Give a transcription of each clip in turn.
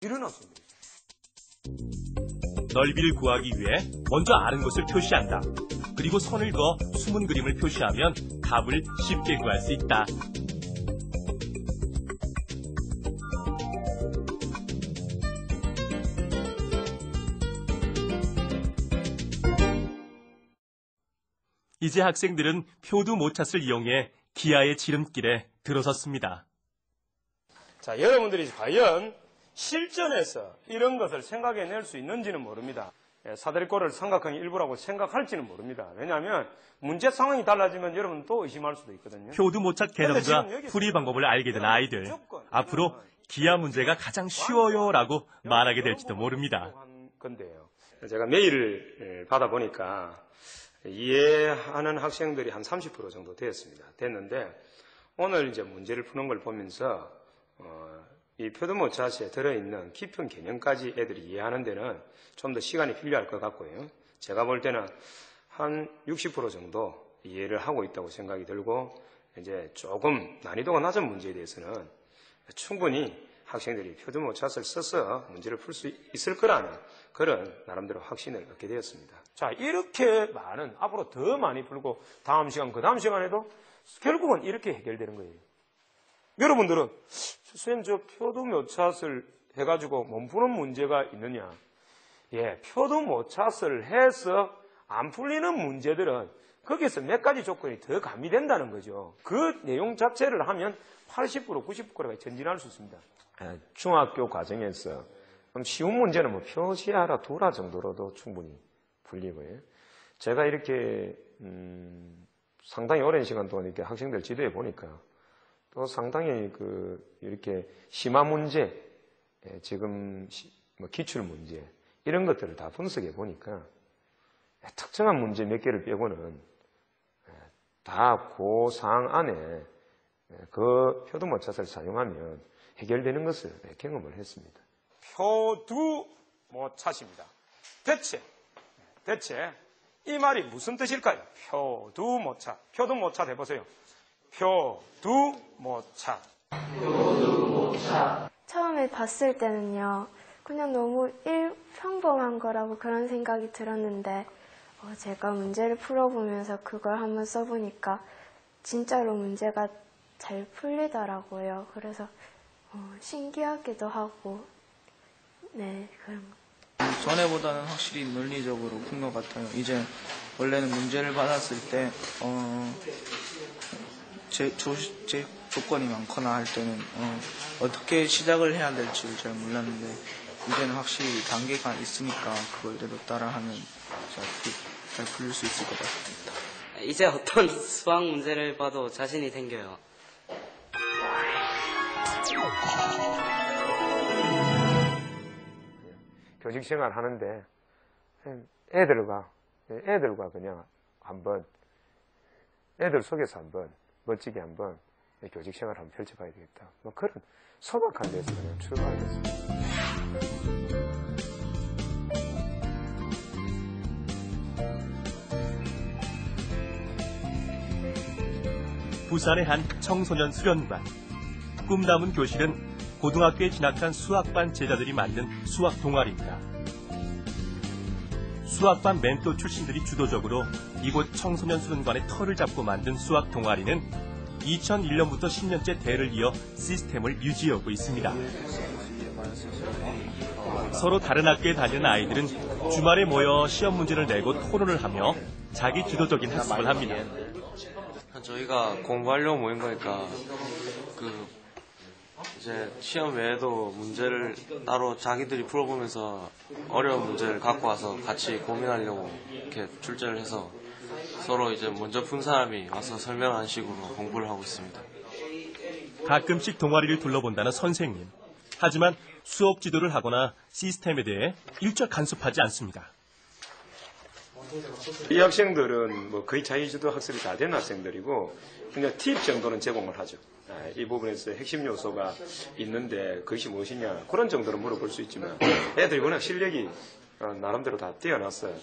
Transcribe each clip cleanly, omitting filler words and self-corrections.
이런 학생들이. 넓이를 구하기 위해 먼저 아는 것을 표시한다. 그리고 선을 그어 숨은 그림을 표시하면 답을 쉽게 구할 수 있다. 이제 학생들은 표두 모차스를 이용해 기하의 지름길에 들어섰습니다. 자, 여러분들이 과연 실전에서 이런 것을 생각해낼 수 있는지는 모릅니다. 사다리꼴을 삼각형의 일부라고 생각할지는 모릅니다. 왜냐하면 문제 상황이 달라지면 여러분 또 의심할 수도 있거든요. 표두 모차 개념과 풀이 방법을 알게 된 아이들. 앞으로 기하 문제가 가장 쉬워요라고 말하게 될지도 모릅니다. 제가 메일을 받아보니까 이해하는 학생들이 한 30% 정도 됐는데 오늘 이제 문제를 푸는 걸 보면서 이 표두모차스에 들어있는 깊은 개념까지 애들이 이해하는 데는 좀 더 시간이 필요할 것 같고요. 제가 볼 때는 한 60% 정도 이해를 하고 있다고 생각이 들고 이제 조금 난이도가 낮은 문제에 대해서는 충분히 학생들이 표두모차스를 써서 문제를 풀 수 있을 거라는 그런 나름대로 확신을 얻게 되었습니다. 자, 이렇게 많은 앞으로 더 많이 풀고 다음 시간 그 다음 시간에도 결국은 이렇게 해결되는 거예요. 여러분들은 선생님 저 표두모차스를 해가지고 못 푸는 문제가 있느냐? 예, 표두모차스를 해서 안 풀리는 문제들은 거기에서 몇 가지 조건이 더 가미된다는 거죠. 그 내용 자체를 하면 80% 90%가 전진할 수 있습니다. 중학교 과정에서 쉬운 문제는 뭐 표시하라 두라 정도로도 충분히 풀리고요. 제가 이렇게 상당히 오랜 시간 동안 이렇게 학생들 지도해 보니까 또 상당히 이렇게 심화 문제, 지금 뭐 기출 문제 이런 것들을 다 분석해 보니까 특정한 문제 몇 개를 빼고는 다 고4 안에 그 표두모차스를 사용하면 해결되는 것을 경험을 했습니다. 표두모차스입니다. 대체 이 말이 무슨 뜻일까요? 표두모차. 표두모차 해보세요. 표두모차. 처음에 봤을 때는요, 그냥 너무 평범한 거라고 그런 생각이 들었는데, 제가 문제를 풀어보면서 그걸 한번 써보니까 진짜로 문제가 잘 풀리더라고요. 그래서 신기하기도 하고, 네, 그런 거. 전에보다는 확실히 논리적으로 푼 것 같아요. 이제 원래는 문제를 받았을 때 제 조건이 많거나 할 때는 어떻게 시작을 해야 될지를 잘 몰랐는데 이제는 확실히 단계가 있으니까 그걸대로 따라하면 잘 풀릴 수 있을 것 같습니다. 이제 어떤 수학 문제를 봐도 자신이 생겨요. 교직 생활 하는데 애들과 그냥 한번 애들 속에서 한번 멋지게 한번 교직 생활 한번 펼쳐봐야 되겠다. 뭐 그런 소박한 데서 그냥 출발했습니다. 부산의 한 청소년 수련관. 꿈 담은 교실은 고등학교에 진학한 수학반 제자들이 만든 수학 동아리입니다. 수학반 멘토 출신들이 주도적으로 이곳 청소년 수련관의 터를 잡고 만든 수학 동아리는 2001년부터 10년째 대를 이어 시스템을 유지하고 있습니다. 서로 다른 학교에 다니는 아이들은 주말에 모여 시험 문제를 내고 토론을 하며 자기 주도적인 학습을 합니다. 저희가 공부하려고 모인 거니까 이제 시험 외에도 문제를 따로 자기들이 풀어보면서 어려운 문제를 갖고 와서 같이 고민하려고 이렇게 출제를 해서 서로 이제 먼저 푼 사람이 와서 설명하는 식으로 공부를 하고 있습니다. 가끔씩 동아리를 둘러본다는 선생님. 하지만 수업 지도를 하거나 시스템에 대해 일절 간섭하지 않습니다. 이 학생들은 뭐 거의 자기주도 학습이 다 된 학생들이고 그냥 팁 정도는 제공을 하죠. 이 부분에서 핵심 요소가 있는데 그것이 무엇이냐 그런 정도로 물어볼 수 있지만 애들이 워낙 실력이 나름대로 다 뛰어났어요.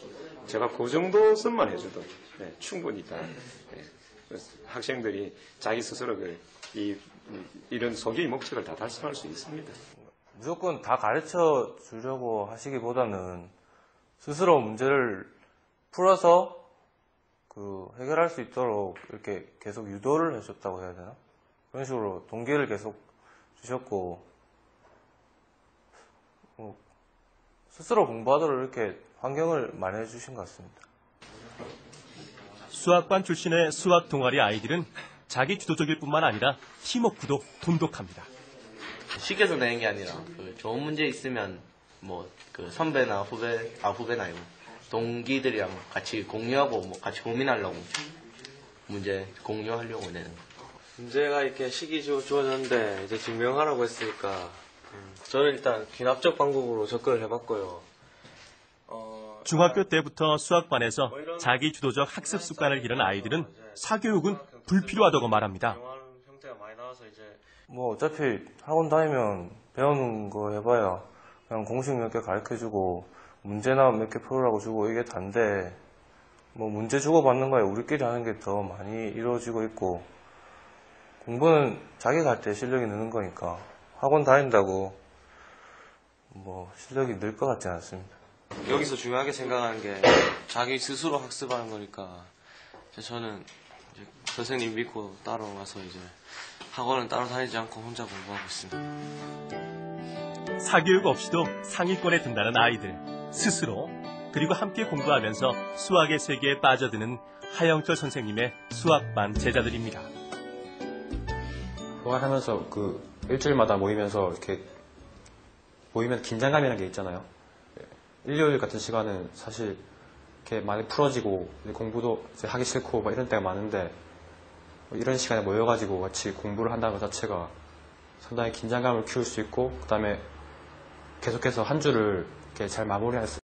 제가 그 정도 선만 해줘도 충분히 다 학생들이 자기 스스로 이런 소기의 목적을 다 달성할 수 있습니다. 무조건 다 가르쳐 주려고 하시기보다는 스스로 문제를 풀어서 해결할 수 있도록 이렇게 계속 유도를 해줬다고 해야 되나? 그런 식으로 동기를 계속 주셨고, 스스로 공부하도록 이렇게 환경을 마련해 주신 것 같습니다. 수학반 출신의 수학 동아리 아이들은 자기 주도적일 뿐만 아니라 팀워크도 돈독합니다. 시켜서 내는 게 아니라 좋은 문제 있으면 선배나 후배나 아니고 동기들이랑 같이 공유하고 같이 고민하려고 문제 공유하려고 내는 거. 문제가 이렇게 식이 주어졌는데 이제 증명하라고 했으니까 저는 일단 귀납적 방법으로 접근을 해봤고요. 중학교 때부터 수학반에서 자기 주도적 학습 습관을 기른 아이들은 사교육은 불필요하다고 말합니다. 어차피 학원 다니면 배우는 거 해봐야 그냥 공식 몇 개 가르쳐주고 문제나 몇 개 풀으라고 주고 이게 단데 문제 주고받는 거에 우리끼리 하는 게 더 많이 이루어지고 있고, 공부는 자기가 할 때 실력이 느는 거니까 학원 다닌다고 실력이 늘 것 같지 않습니다. 여기서 중요하게 생각하는 게 자기 스스로 학습하는 거니까 저는 이제 선생님 믿고 따라와서 이제 학원은 따로 다니지 않고 혼자 공부하고 있습니다. 사교육 없이도 상위권에 든다는 아이들 스스로, 그리고 함께 공부하면서 수학의 세계에 빠져드는 하영철 선생님의 수학반 제자들입니다. 생활하면서 일주일마다 모이면서 이렇게 모이면 긴장감이라는 게 있잖아요. 일요일 같은 시간은 사실 이렇게 많이 풀어지고 공부도 이제 하기 싫고 이런 때가 많은데, 이런 시간에 모여가지고 같이 공부를 한다는 것 자체가 상당히 긴장감을 키울 수 있고, 그 다음에 계속해서 한 주를 이렇게 잘 마무리할 수